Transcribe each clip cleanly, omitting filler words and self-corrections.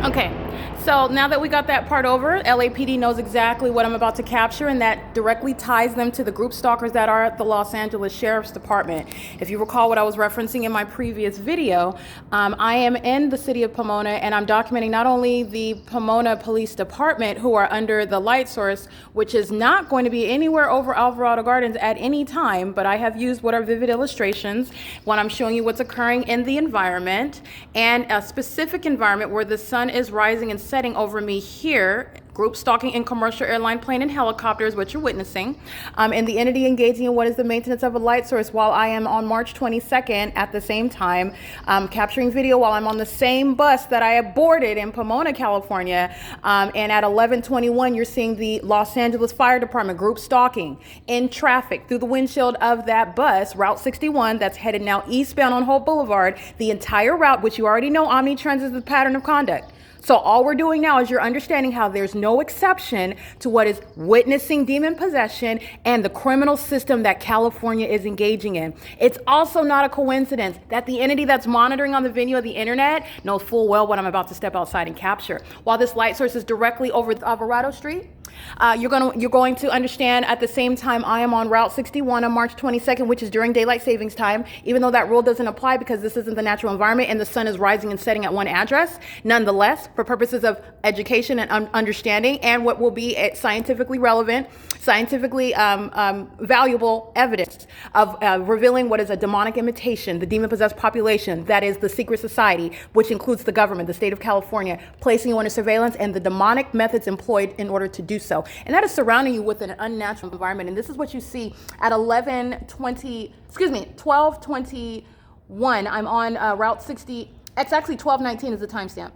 Okay, so now that we got that part over, LAPD knows exactly what I'm about to capture, and that directly ties them to the group stalkers that are at the Los Angeles Sheriff's Department. If you recall what I was referencing in my previous video, I am in the city of Pomona, and I'm documenting not only the Pomona Police Department, who are under the light source, which is not going to be anywhere over Alvarado Gardens at any time, but I have used what are vivid illustrations when I'm showing you what's occurring in the environment, and a specific environment where the sun is rising and setting over me here. Group stalking in commercial airline plane and helicopters, what you're witnessing, and the entity engaging in what is the maintenance of a light source while I am on March 22nd at the same time, capturing video while I'm on the same bus that I boarded in Pomona, California, and at 11:21 you're seeing the Los Angeles Fire Department group stalking in traffic through the windshield of that bus, Route 61, that's headed now eastbound on Hope Boulevard, the entire route, which you already know Omnitrends is the pattern of conduct. So all we're doing now is you're understanding how there's no exception to what is witnessing demon possession and the criminal system that California is engaging in. It's also not a coincidence that the entity that's monitoring on the video of the internet knows full well what I'm about to step outside and capture. While this light source is directly over Alvarado Street, you're going to understand at the same time I am on Route 61 on March 22nd, which is during daylight savings time, even though that rule doesn't apply because this isn't the natural environment and the sun is rising and setting at one address. Nonetheless, for purposes of education and understanding and what will be scientifically relevant, scientifically valuable evidence of revealing what is a demonic imitation, the demon-possessed population, that is the secret society, which includes the government, the state of California, placing you under surveillance and the demonic methods employed in order to do so. And that is surrounding you with an unnatural environment. And this is what you see at 12:21. I'm on Route 60. It's actually 12:19 is the timestamp.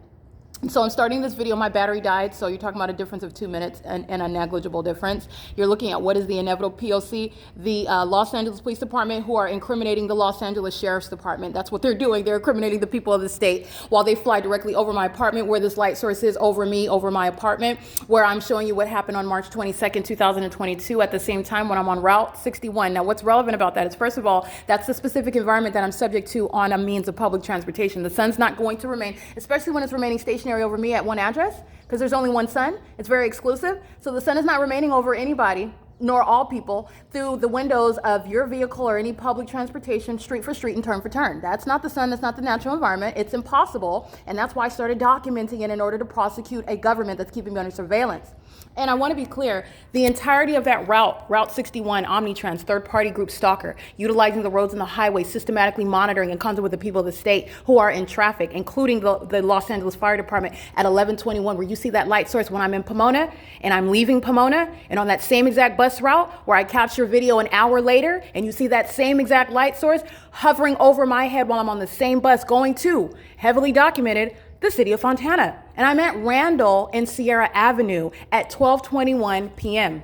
So I'm starting this video, my battery died, so you're talking about a difference of 2 minutes and a negligible difference. You're looking at what is the inevitable P.O.C. The Los Angeles Police Department, who are incriminating the Los Angeles Sheriff's Department. That's what they're doing. They're incriminating the people of the state while they fly directly over my apartment, where this light source is over me, over my apartment, where I'm showing you what happened on March 22nd, 2022, at the same time when I'm on Route 61. Now, what's relevant about that is, first of all, that's the specific environment that I'm subject to on a means of public transportation. The sun's not going to remain, especially when it's remaining stationary over me at one address, because there's only one sun. It's very exclusive. So the sun is not remaining over anybody, nor all people, through the windows of your vehicle or any public transportation, street for street and turn for turn. That's not the sun. That's not the natural environment. It's impossible. And that's why I started documenting it in order to prosecute a government that's keeping me under surveillance. And I want to be clear, the entirety of that Route 61, Omnitrends, third-party group stalker, utilizing the roads and the highways, systematically monitoring and contact with the people of the state who are in traffic, including the Los Angeles Fire Department at 11:21, where you see that light source when I'm in Pomona and I'm leaving Pomona, and on that same exact bus route where I capture video an hour later, and you see that same exact light source hovering over my head while I'm on the same bus going to, heavily documented, the city of Fontana. And I'm at Randall and Sierra Avenue at 12:21 p.m.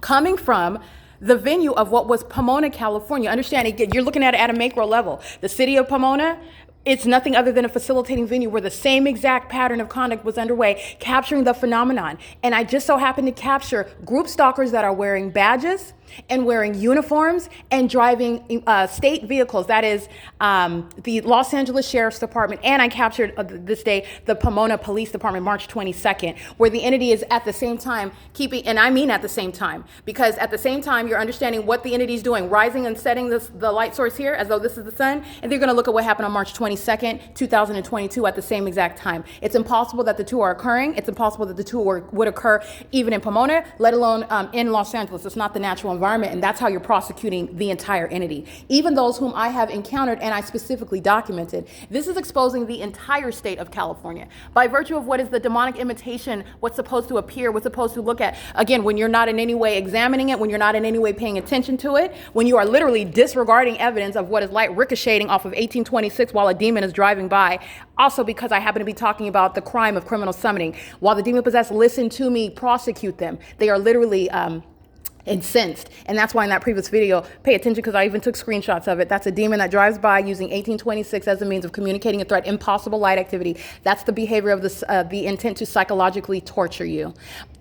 Coming from the venue of what was Pomona, California. Understand, you're looking at it at a macro level. The city of Pomona, it's nothing other than a facilitating venue where the same exact pattern of conduct was underway, capturing the phenomenon. And I just so happened to capture group stalkers that are wearing badges and wearing uniforms and driving state vehicles. That is the Los Angeles Sheriff's Department. And I captured this day the Pomona Police Department, March 22nd, where the entity is at the same time keeping, and I mean at the same time, because at the same time you're understanding what the entity is doing, rising and setting the light source here as though this is the sun, and they're going to look at what happened on March 22nd, 2022 at the same exact time. It's impossible that the two are occurring. It's impossible that the two would occur even in Pomona, let alone in Los Angeles. It's not the natural environment, and that's how you're prosecuting the entire entity. Even those whom I have encountered and I specifically documented. This is exposing the entire state of California by virtue of what is the demonic imitation, what's supposed to appear, what's supposed to look at. Again, when you're not in any way examining it, when you're not in any way paying attention to it, when you are literally disregarding evidence of what is light ricocheting off of 1826 while a demon is driving by. Also, because I happen to be talking about the crime of criminal summoning. While the demon possessed listen to me prosecute them, they are literally incensed. And that's why in that previous video, pay attention because I even took screenshots of it. That's a demon that drives by using 1826 as a means of communicating a threat, impossible light activity. That's the behavior of the intent to psychologically torture you.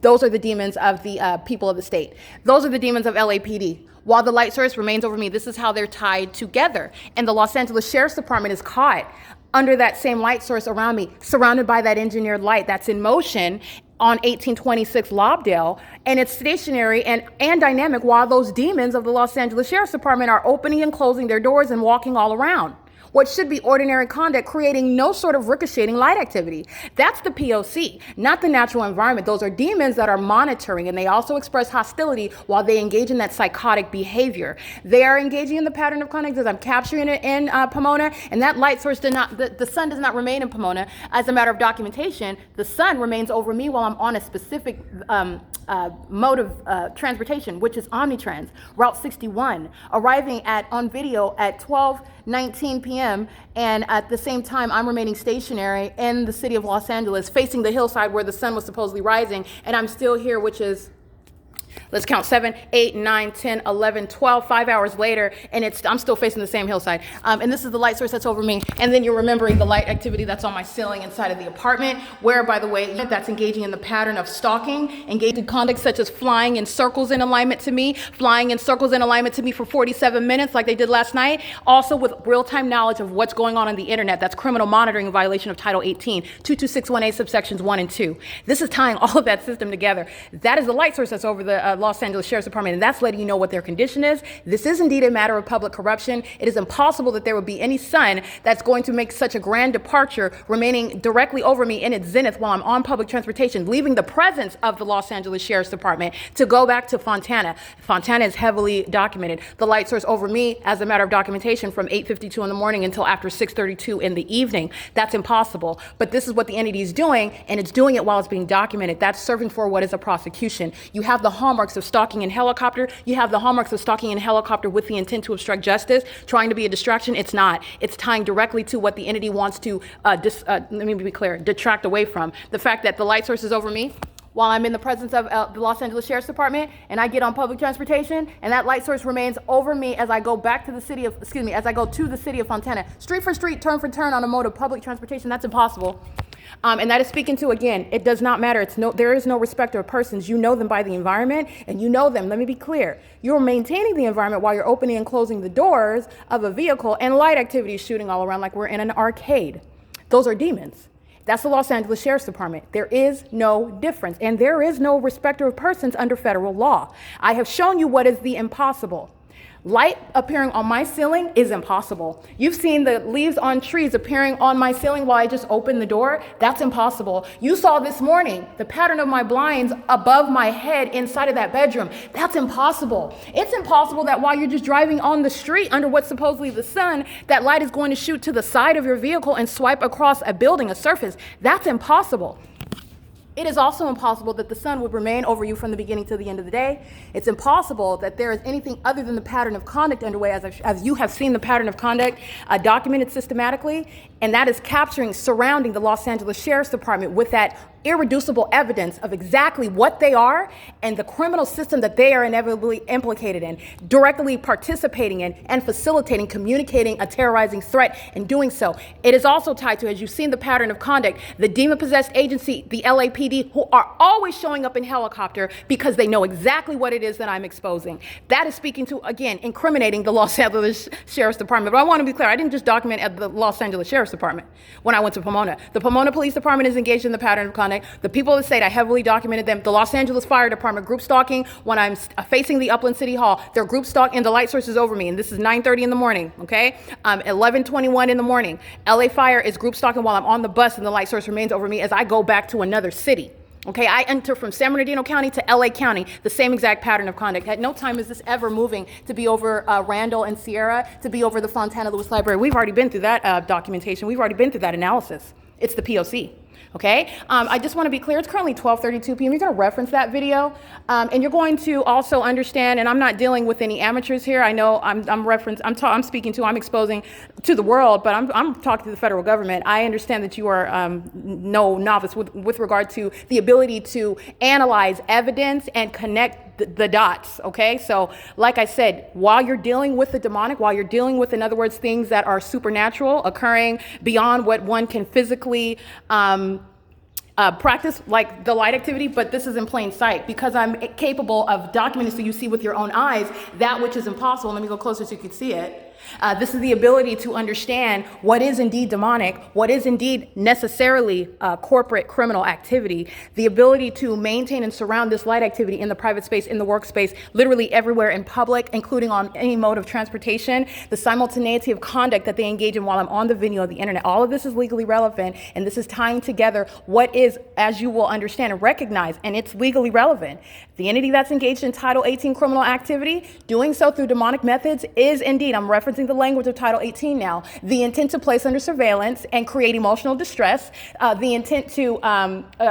Those are the demons of the people of the state. Those are the demons of LAPD. While the light source remains over me, this is how they're tied together. And the Los Angeles Sheriff's Department is caught under that same light source around me, surrounded by that engineered light that's in motion on 1826 Lobdell, and it's stationary and dynamic while those demons of the Los Angeles Sheriff's Department are opening and closing their doors and walking all around. What should be ordinary conduct, creating no sort of ricocheting light activity. That's the P.O.C., not the natural environment. Those are demons that are monitoring, and they also express hostility while they engage in that psychotic behavior. They are engaging in the pattern of conduct as I'm capturing it in Pomona, and that light source the sun does not remain in Pomona. As a matter of documentation, the sun remains over me while I'm on a specific mode of transportation, which is Omnitrans, Route 61, arriving on video at 12:19 p.m. and at the same time I'm remaining stationary in the city of Los Angeles, facing the hillside where the sun was supposedly rising, and I'm still here, which is, let's count, 7, 8, 9, 10, 11, 12, 5 hours later, and I'm still facing the same hillside. And this is the light source that's over me. And then you're remembering the light activity that's on my ceiling inside of the apartment, where, by the way, that's engaging in the pattern of stalking, engaged in conduct such as flying in circles in alignment to me, for 47 minutes like they did last night. Also with real-time knowledge of what's going on the internet. That's criminal monitoring in violation of Title 18, 22618 subsections 1 and 2. This is tying all of that system together. That is the light source that's over the Los Angeles Sheriff's Department, and that's letting you know what their condition is. This is indeed a matter of public corruption. It is impossible that there would be any sun that's going to make such a grand departure, remaining directly over me in its zenith while I'm on public transportation, leaving the presence of the Los Angeles Sheriff's Department to go back to Fontana. Fontana is heavily documented. The light source over me, as a matter of documentation, from 8:52 in the morning until after 6:32 in the evening. That's impossible. But this is what the entity is doing, and it's doing it while it's being documented. That's serving for what is a prosecution. You have the hallmarks of stalking in helicopter. You have the hallmarks of stalking in helicopter with the intent to obstruct justice, trying to be a distraction. It's not. It's tying directly to what the entity wants to, let me be clear, detract away from. The fact that the light source is over me while I'm in the presence of the Los Angeles Sheriff's Department, and I get on public transportation, and that light source remains over me as I go back to the city of, as I go to the city of Fontana. Street for street, turn for turn on a mode of public transportation, that's impossible. And that is speaking to, again, it does not matter. There is no respecter of persons. You know them by the environment, and you know them. Let me be clear. You're maintaining the environment while you're opening and closing the doors of a vehicle, and light activity is shooting all around like we're in an arcade. Those are demons. That's the Los Angeles Sheriff's Department. There is no difference, and there is no respecter of persons under federal law. I have shown you what is the impossible. Light appearing on my ceiling is impossible. You've seen the leaves on trees appearing on my ceiling while I just opened the door. That's impossible. You saw this morning the pattern of my blinds above my head inside of that bedroom. That's impossible. It's impossible that while you're just driving on the street under what's supposedly the sun, that light is going to shoot to the side of your vehicle and swipe across a building, a surface. That's impossible. It is also impossible that the sun would remain over you from the beginning to the end of the day. It's impossible that there is anything other than the pattern of conduct underway, as you have seen the pattern of conduct documented systematically, and that is surrounding the Los Angeles Sheriff's Department with that irreducible evidence of exactly what they are and the criminal system that they are inevitably implicated in, directly participating in and facilitating, communicating a terrorizing threat and doing so. It is also tied to, as you've seen the pattern of conduct, the demon-possessed agency, the LAPD, who are always showing up in helicopter because they know exactly what it is that I'm exposing. That is speaking to, again, incriminating the Los Angeles Sheriff's Department. But I want to be clear, I didn't just document at the Los Angeles Sheriff's Department when I went to Pomona. The Pomona Police Department is engaged in the pattern of conduct. The people of the state, I heavily documented them. The Los Angeles Fire Department group stalking when I'm facing the Upland City Hall. They're group stalking, and the light source is over me. And this is 9:30 in the morning, okay? 11:21 in the morning. LA Fire is group stalking while I'm on the bus, and the light source remains over me as I go back to another city. Okay, I enter from San Bernardino County to LA County, the same exact pattern of conduct. At no time is this ever moving to be over Randall and Sierra, to be over the Fontana Lewis Library. We've already been through that documentation. We've already been through that analysis. It's the P.O.C. Okay, I just want to be clear, it's currently 12:32 p.m. You're going to reference that video, and you're going to also understand, and I'm not dealing with any amateurs here. I know I'm speaking to, I'm exposing to the world, but I'm talking to the federal government. I understand that you are no novice with regard to the ability to analyze evidence and connect the dots, okay? So like I said, while you're dealing with the demonic, while you're dealing with, in other words, things that are supernatural, occurring beyond what one can physically practice, like the light activity, but this is in plain sight because I'm capable of documenting so you see with your own eyes that which is impossible. Let me go closer so you can see it. This is the ability to understand what is indeed demonic, what is indeed necessarily corporate criminal activity, the ability to maintain and surround this light activity in the private space, in the workspace, literally everywhere in public, including on any mode of transportation, the simultaneity of conduct that they engage in while I'm on the video of the internet. All of this is legally relevant, and this is tying together what is, as you will understand and recognize, and it's legally relevant. The entity that's engaged in Title 18 criminal activity, doing so through demonic methods, is indeed, I'm referencing the language of Title 18 now, the intent to place under surveillance and create emotional distress, the intent to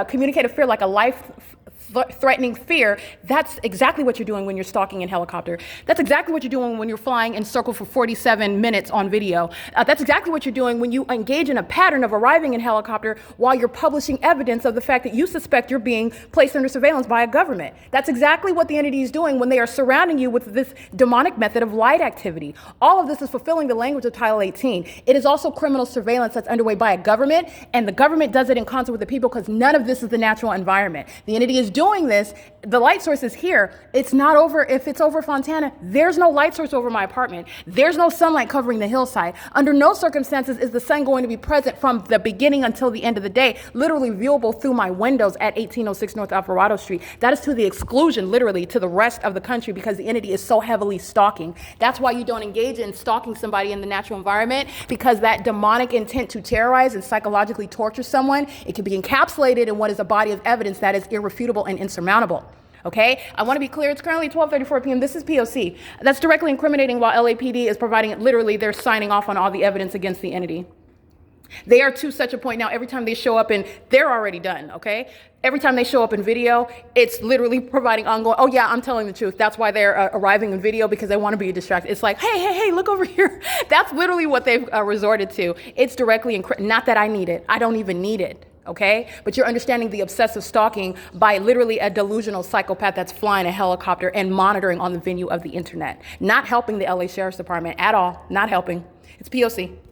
communicate a fear like a life-threatening fear. That's exactly what you're doing when you're stalking in helicopter. That's exactly what you're doing when you're flying in circle for 47 minutes on video. That's exactly what you're doing when you engage in a pattern of arriving in helicopter while you're publishing evidence of the fact that you suspect you're being placed under surveillance by a government. That's exactly what the entity is doing when they are surrounding you with this demonic method of light activity. All of this is fulfilling the language of Title 18. It is also criminal surveillance that's underway by a government, and the government does it in concert with the people because none of this is the natural environment. The entity is doing this. The light source is here. It's not over. If it's over Fontana, there's no light source over my apartment. There's no sunlight covering the hillside. Under no circumstances is the sun going to be present from the beginning until the end of the day, literally viewable through my windows at 1806 North Alvarado Street. That is to the exclusion, literally, to the rest of the country because the entity is so heavily stalking. That's why you don't engage in stalking somebody in the natural environment, because that demonic intent to terrorize and psychologically torture someone, it can be encapsulated in what is a body of evidence that is irrefutable and insurmountable. Okay, I want to be clear. It's currently 12:34 p.m. This is P.O.C. That's directly incriminating while LAPD is providing it. Literally, they're signing off on all the evidence against the entity. They are to such a point now, every time they show up and they're already done, okay? Every time they show up in video, it's literally providing ongoing, oh yeah, I'm telling the truth. That's why they're arriving in video, because they want to be distracted. It's like, hey, look over here. That's literally what they've resorted to. It's directly, not that I need it. I don't even need it. Okay, but you're understanding the obsessive stalking by literally a delusional psychopath that's flying a helicopter and monitoring on the venue of the internet. Not helping the LA Sheriff's Department at all. Not helping. It's P.O.C.